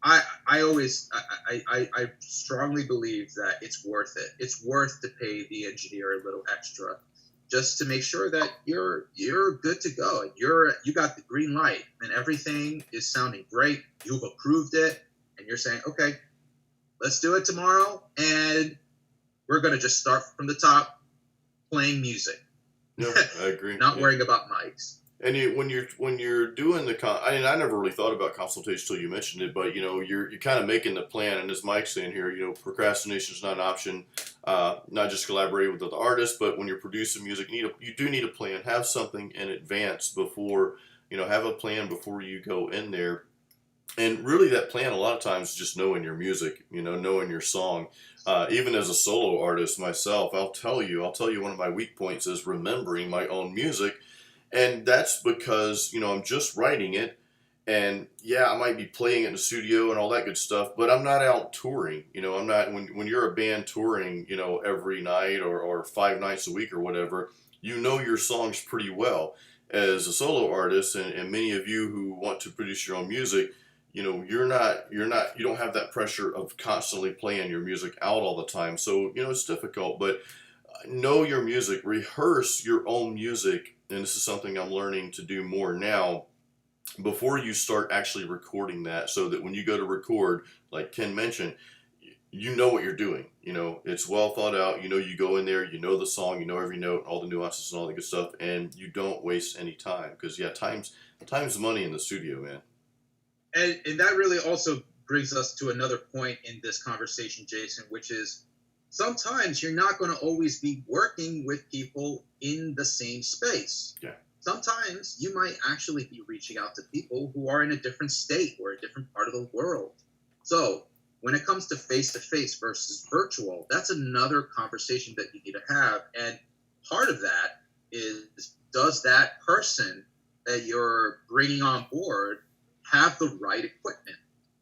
S1: I always I strongly believe that it's worth it. It's worth to pay the engineer a little extra just to make sure that you're good to go. You got the green light and everything is sounding great. You've approved it and you're saying, okay, let's do it tomorrow, and we're gonna just start from the top, playing music.
S2: Yep, I agree.
S1: Not
S2: Yeah.
S1: worrying about mics.
S2: And when you're doing I never really thought about consultation till you mentioned it, but you're kind of making the plan. And as Mike's saying here, procrastination is not an option. Not just collaborating with the artist, but when you're producing music, you do need a plan. Have something in advance before have a plan before you go in there. And really, that plan a lot of times is just knowing your music, knowing your song. Even as a solo artist myself, I'll tell you one of my weak points is remembering my own music. And that's because, I'm just writing it, and yeah, I might be playing it in the studio and all that good stuff, but I'm not out touring. I'm not, when you're a band touring, every night or 5 nights a week or whatever, your songs pretty well. As a solo artist, and many of you who want to produce your own music, you don't have that pressure of constantly playing your music out all the time. So, it's difficult, but know your music, rehearse your own music. And this is something I'm learning to do more now before you start actually recording that, so that when you go to record, like Ken mentioned, you know what you're doing. It's well thought out. You go in there, the song, every note, all the nuances and all the good stuff, and you don't waste any time. Because, time's money in the studio, man.
S1: And that really also brings us to another point in this conversation, Jason, which is sometimes you're not going to always be working with people in the same space.
S2: Yeah.
S1: Sometimes you might actually be reaching out to people who are in a different state or a different part of the world. So when it comes to face-to-face versus virtual, that's another conversation that you need to have. And part of that is, does that person that you're bringing on board have the right equipment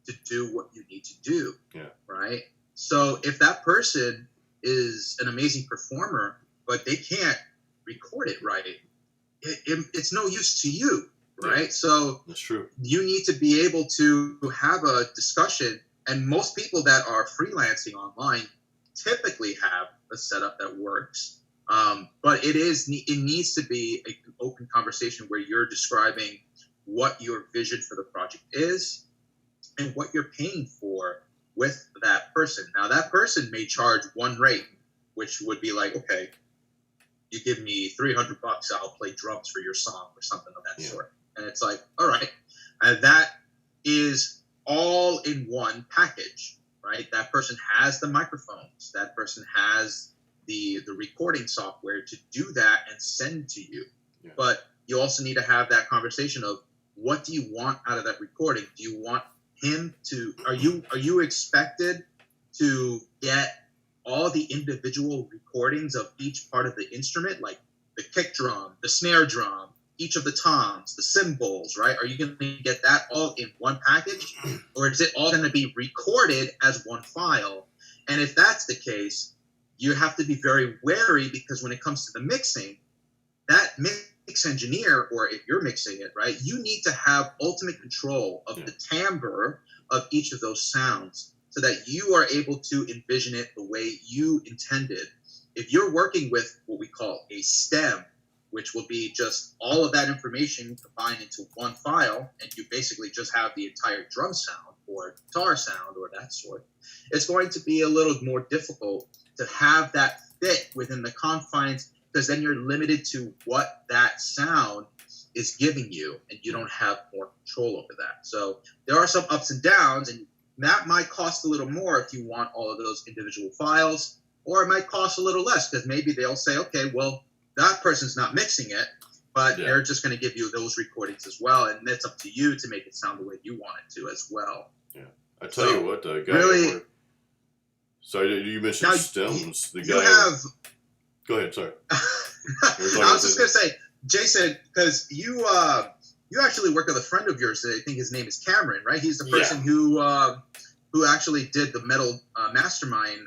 S1: to do what you need to do?
S2: Yeah.
S1: Right? So if that person is an amazing performer, but they can't record it right, it's no use to you, right? Yeah, so
S2: that's true.
S1: You need to be able to have a discussion, and most people that are freelancing online typically have a setup that works. But it needs to be an open conversation where you're describing what your vision for the project is and what you're paying for with that person. Now, that person may charge one rate, which would be like, okay, you give me $300, I'll play drums for your song or something of that sort. And it's like, all right, and that is all in one package, right? That person has the microphones. That person has the recording software to do that and send to you. Yeah. But you also need to have that conversation of, what do you want out of that recording? Do you want him to, are you expected to get all the individual recordings of each part of the instrument, like the kick drum, the snare drum, each of the toms, the cymbals, right? Are you going to get that all in one package, or is it all going to be recorded as one file? And if that's the case, you have to be very wary, because when it comes to the mixing, that mix engineer, or if you're mixing it, right, you need to have ultimate control of the timbre of each of those sounds, so that you are able to envision it the way you intended. If you're working with what we call a stem, which will be just all of that information combined into one file, and you basically just have the entire drum sound or guitar sound or that sort, it's going to be a little more difficult to have that fit within the confines, because then you're limited to what that sound is giving you, and you don't have more control over that. So there are some ups and downs, and that might cost a little more if you want all of those individual files, or it might cost a little less, because maybe they'll say, okay, well, that person's not mixing it, but they're just going to give you those recordings as well, and it's up to you to make it sound the way you want it to as well.
S2: Yeah, I tell you what, the guy.
S1: Really,
S2: sorry, you mentioned stems. The guy.
S1: You have.
S2: Go ahead. Sorry.
S1: I was just going to say, Jason, because you actually work with a friend of yours. I think his name is Cameron, right? He's the person who actually did the metal Mastermind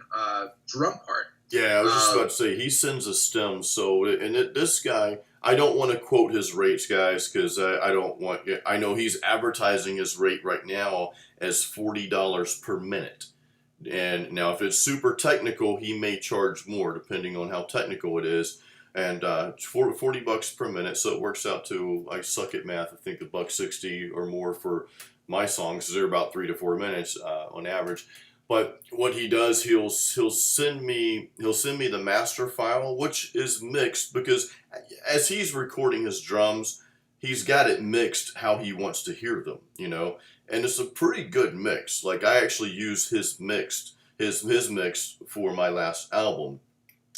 S1: drum part.
S2: Yeah, I was just
S1: Uh,
S2: about to say he sends a stem. So, and this guy, I don't want to quote his rates, guys, because I don't want. I know he's advertising his rate right now as $40 per minute. And now, if it's super technical, he may charge more depending on how technical it is. And it's $40 per minute, so it works out to, I suck at math, I think $1.60 or more for my songs, 'cause they're about 3 to 4 minutes on average. But what he does, he'll send me the master file, which is mixed because as he's recording his drums, he's got it mixed how he wants to hear them, and it's a pretty good mix. Like I actually use his mix for my last album,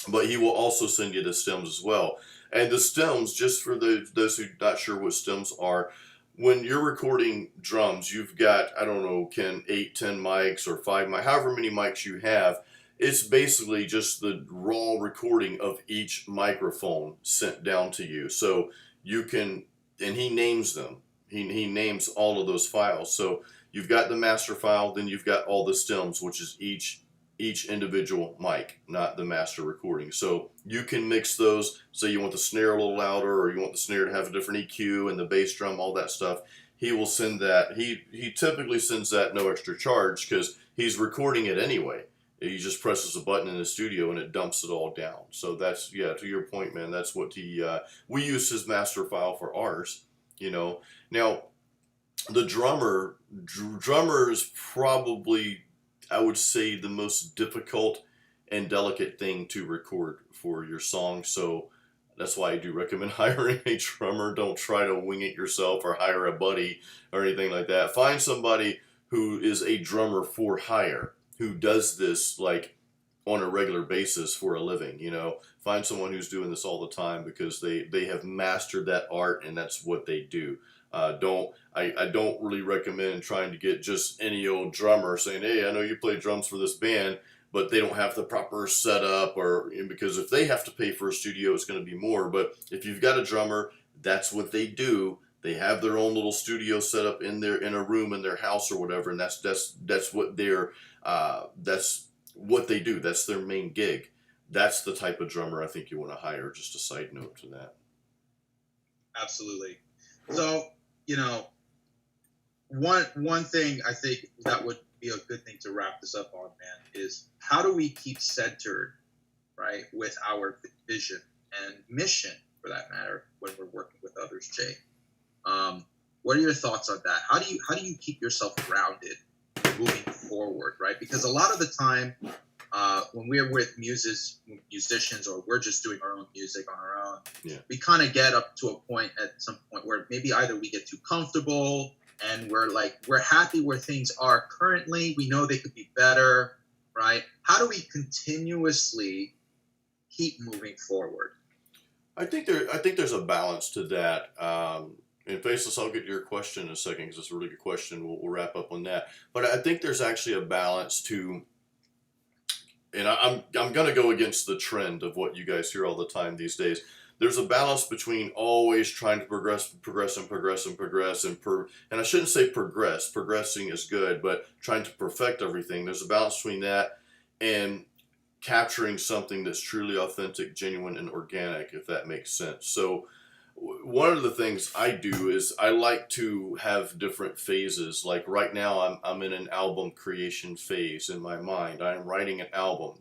S2: but he will also send you the stems as well. And the stems, just for those who are not sure what stems are, when you're recording drums, you've got, I don't know, Ken, 8, 10 mics or 5 mics, however many mics you have. It's basically just the raw recording of each microphone sent down to you. So you can, and he names them. He names all of those files. So you've got the master file, then you've got all the stems, which is each individual mic, not the master recording. So you can mix those. Say you want the snare a little louder, or you want the snare to have a different EQ and the bass drum, all that stuff. He will send that. He typically sends that no extra charge because he's recording it anyway. He just presses a button in the studio and it dumps it all down. So that's, yeah, to your point, man. That's what we use his master file for ours. Now the drummer is probably, I would say, the most difficult and delicate thing to record for your song. So that's why I do recommend hiring a drummer. Don't try to wing it yourself or hire a buddy or anything like that. Find somebody who is a drummer for hire, who does this like on a regular basis for a living. Find someone who's doing this all the time because they have mastered that art and that's what they do. I don't really recommend trying to get just any old drummer saying, hey, I know you play drums for this band, but they don't have the proper setup, because if they have to pay for a studio, it's going to be more. But if you've got a drummer, that's what they do. They have their own little studio set up in a room in their house or whatever, and that's what that's what they do. That's their main gig. That's the type of drummer I think you want to hire. Just a side note to that.
S1: Absolutely. So, one thing I think that would be a good thing to wrap this up on, man, is how do we keep centered, right, with our vision and mission, for that matter, when we're working with others, Jay? What are your thoughts on that? How do you keep yourself grounded moving forward, right? Because a lot of the time, when we're with musicians, or we're just doing our own music on our own,
S2: yeah,
S1: we kind of get up to a point at some point where maybe either we get too comfortable and we're happy where things are currently. We know they could be better, right? How do we continuously keep moving forward?
S2: I think there's a balance to that. And Faceless, I'll get to your question in a second because it's a really good question. We'll wrap up on that. But I think there's actually a balance to, and I'm going to go against the trend of what you guys hear all the time these days. There's a balance between always trying to progress, and I shouldn't say progress. Progressing is good, but trying to perfect everything. There's a balance between that and capturing something that's truly authentic, genuine, and organic, if that makes sense. So one of the things I do is I like to have different phases. Like right now, I'm in an album creation phase in my mind. I'm writing an album,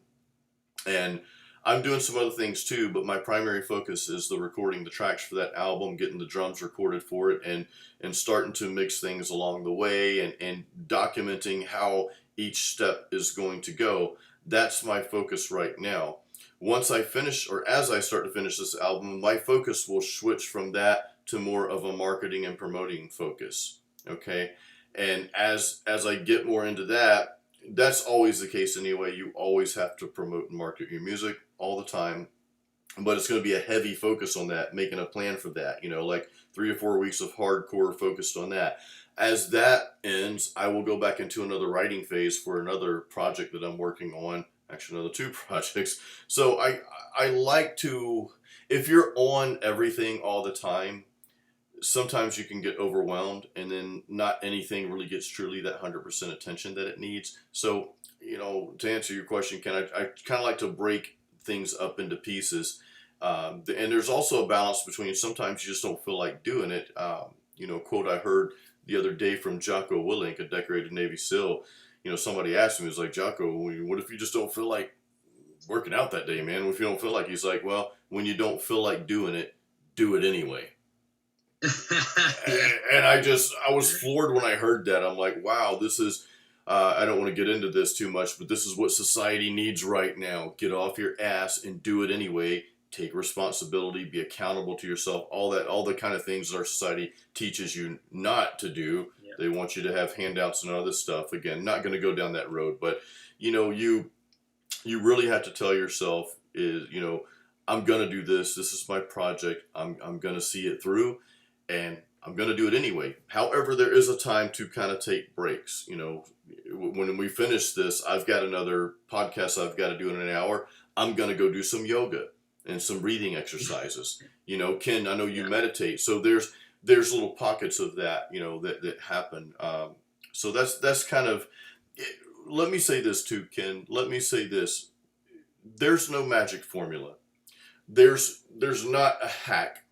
S2: and I'm doing some other things too, but my primary focus is the recording the tracks for that album, getting the drums recorded for it, and starting to mix things along the way, and documenting how each step is going to go. That's my focus right now. Once I finish, or as I start to finish this album, my focus will switch from that to more of a marketing and promoting focus. Okay, and as I get more into that, that's always the case anyway. You always have to promote and market your music all the time, but it's going to be a heavy focus on that, making a plan for that, like 3 to 4 weeks of hardcore focused on that. As that ends, I will go back into another writing phase for another project that I'm working on, actually another 2 projects. So I like to, if you're on everything all the time, sometimes you can get overwhelmed, and then not anything really gets truly that 100% attention that it needs. So, to answer your question, Ken, I kind of like to break things up into pieces. And there's also a balance between sometimes you just don't feel like doing it. Quote I heard the other day from Jocko Willink, a decorated Navy SEAL. Somebody asked him, he was like, Jocko, what if you just don't feel like working out that day, man? If you don't feel like, he's like, well, when you don't feel like doing it, do it anyway.
S1: Yeah.
S2: And I was floored when I heard that. I'm like, wow, this is, I don't want to get into this too much, but this is what society needs right now. Get off your ass and do it anyway. Take responsibility, be accountable to yourself, all the kind of things that our society teaches you not to do. Yeah. They want you to have handouts and other stuff. Again, not going to go down that road, but you really have to tell yourself is, I'm going to do this. This is my project. I'm going to see it through, and I'm going to do it anyway. However, there is a time to kind of take breaks. When we finish this, I've got another podcast I've got to do in an hour. I'm going to go do some yoga and some breathing exercises. Ken, I know you meditate, so there's little pockets of that, that happen. So that's kind of. Let me say this too, Ken. Let me say this. There's no magic formula. There's not a hack.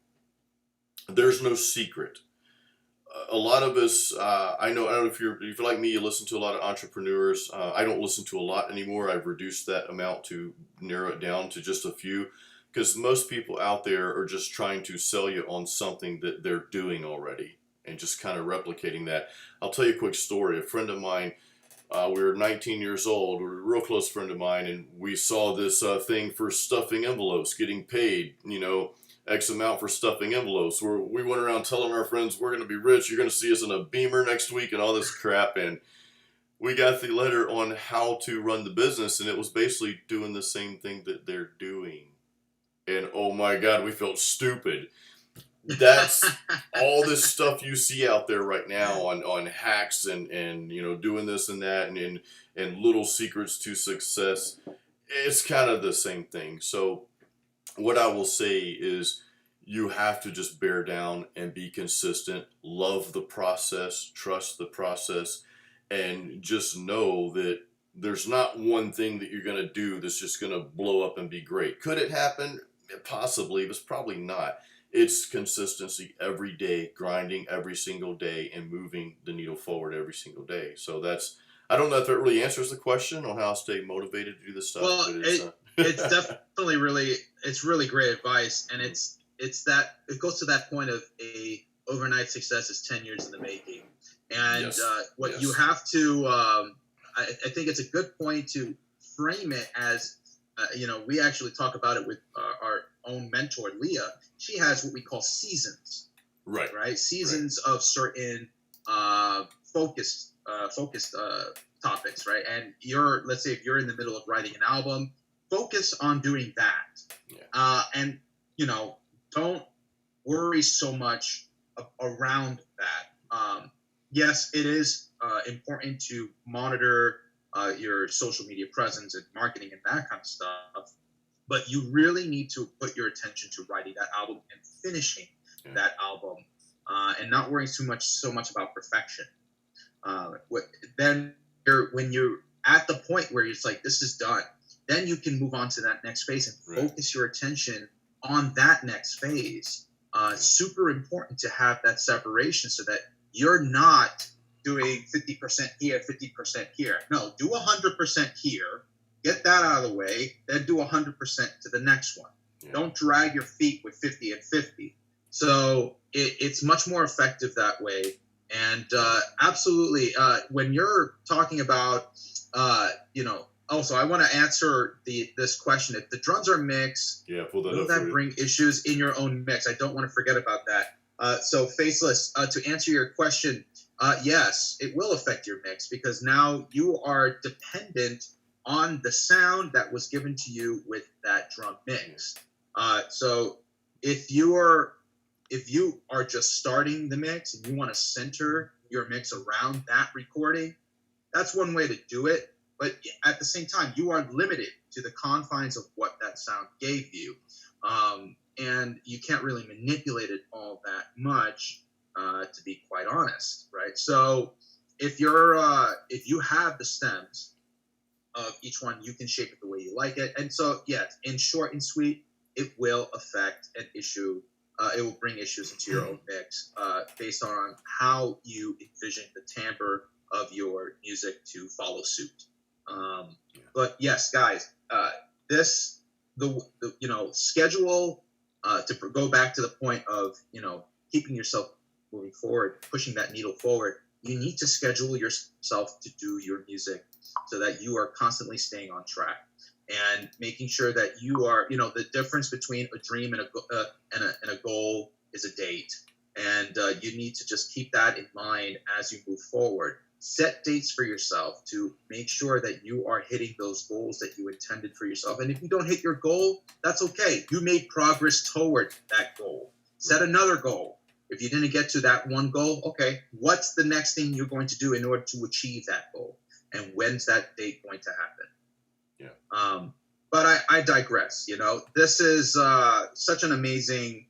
S2: There's no secret. A lot of us, I don't know if you're like me, you listen to a lot of entrepreneurs. I don't listen to a lot anymore. I've reduced that amount to narrow it down to just a few, because most people out there are just trying to sell you on something that they're doing already and just kind of replicating that. I'll tell you a quick story. A friend of mine, we were 19 years old, we were a real close friend of mine, and we saw this thing for stuffing envelopes, getting paid, X amount for stuffing envelopes. We went around telling our friends, we're going to be rich, you're going to see us in a Beamer next week and all this crap. And we got the letter on how to run the business, and it was basically doing the same thing that they're doing. And oh my God, we felt stupid. That's all this stuff you see out there right now on hacks and doing this and that and little secrets to success. It's kind of the same thing. So what I will say is you have to just bear down and be consistent, love the process, trust the process, and just know that there's not one thing that you're going to do that's just going to blow up and be great. Could it happen? Possibly, but it's probably not. It's consistency every day, grinding every single day, and moving the needle forward every single day. So I don't know if that really answers the question on how to stay motivated to do this stuff.
S1: Well,
S2: but
S1: it's definitely really great advice, and it goes to that point of a overnight success is 10 years in the making. And
S2: yes.
S1: You have to, I think it's a good point to frame it as, we actually talk about it with our own mentor, Leah. She has what we call seasons, right? Seasons of certain focused topics, right? And let's say if you're in the middle of writing an album, focus on doing that. Yeah. And, don't worry so much around that. Yes, it is important to monitor your social media presence and marketing and that kind of stuff. But you really need to put your attention to writing that album and finishing that album, and not worrying so much about perfection. Then when you're at the point where it's like, this is done, then you can move on to that next phase and focus your attention on that next phase. Super important to have that separation so that you're not doing 50% here, 50% here. No, do 100% here. Get that out of the way, then do 100% to the next one. Yeah. Don't drag your feet with 50 and 50. So it's much more effective that way. And absolutely, when you're talking about, also I want to answer this question. If the drums are mixed, will that bring issues in your own mix? I don't want to forget about that. So Faceless, to answer your question, yes, it will affect your mix because now you are dependent on the sound that was given to you with that drum mix. So if you are just starting the mix and you want to center your mix around that recording, that's one way to do it. But at the same time, you are limited to the confines of what that sound gave you. And you can't really manipulate it all that much, to be quite honest, right? So if you have the stems, of each one. You can shape it the way you like it. And so, yes, in short and sweet, it will affect an issue. It will bring issues into your own mix based on how you envision the timbre of your music to follow suit. But yes, guys, the schedule to go back to the point of keeping yourself moving forward, pushing that needle forward. You need to schedule yourself to do your music so that you are constantly staying on track and making sure that you are, the difference between a dream and a goal is a date. And you need to just keep that in mind as you move forward. Set dates for yourself to make sure that you are hitting those goals that you intended for yourself. And if you don't hit your goal, that's okay. You made progress toward that goal. Set another goal. If you didn't get to that one goal, okay, what's the next thing you're going to do in order to achieve that goal? And when's that date going to happen?
S2: Yeah.
S1: But I digress. This is such an amazing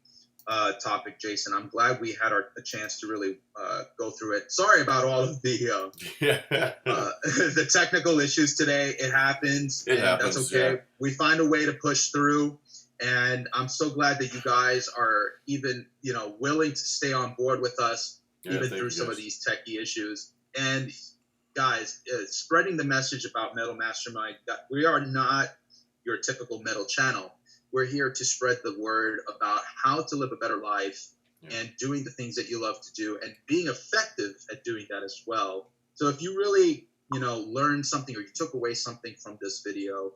S1: topic, Jason. I'm glad we had a chance to really go through it. Sorry about all of the the technical issues today. It happens. That's okay. Yeah. We find a way to push through. And I'm so glad that you guys are even, willing to stay on board with us, even through some of these techie issues. And guys, spreading the message about Metal Mastermind. We are not your typical metal channel. We're here to spread the word about how to live a better life and doing the things that you love to do and being effective at doing that as well. So if you really, learned something or you took away something from this video,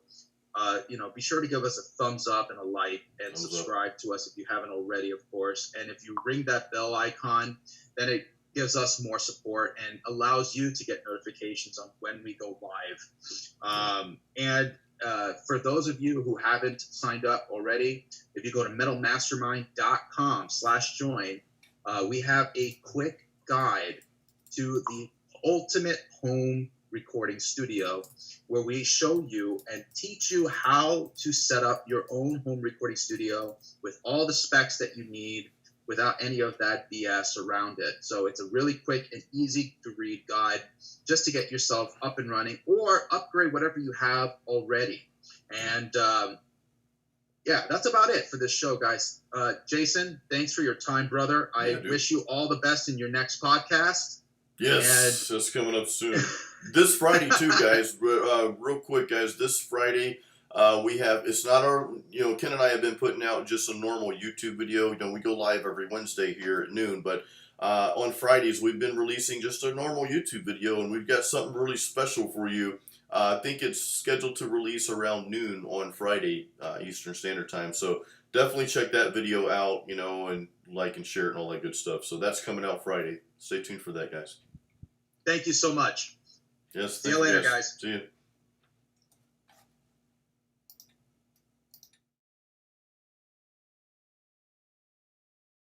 S1: be sure to give us a thumbs up and a like and subscribe to us if you haven't already, of course. And if you ring that bell icon, then it gives us more support and allows you to get notifications on when we go live. And for those of you who haven't signed up already, if you go to metalmastermind.com/join, we have a quick guide to the ultimate home recording studio where we show you and teach you how to set up your own home recording studio with all the specs that you need without any of that BS around it. So it's a really quick and easy to read guide just to get yourself up and running or upgrade whatever you have already. And that's about it for this show, guys. Jason, thanks for your time, brother. I wish you all the best in your next podcast.
S2: Yes, it's coming up soon. This Friday too, guys. Real quick, guys. This Friday, we have. It's not our. Ken and I have been putting out just a normal YouTube video. We go live every Wednesday here at noon, but on Fridays we've been releasing just a normal YouTube video, and we've got something really special for you. I think it's scheduled to release around noon on Friday, Eastern Standard Time. So definitely check that video out. And like and share it and all that good stuff. So that's coming out Friday. Stay tuned for that, guys.
S1: Thank you so much.
S2: Yes.
S1: See you later, guys.
S2: See you.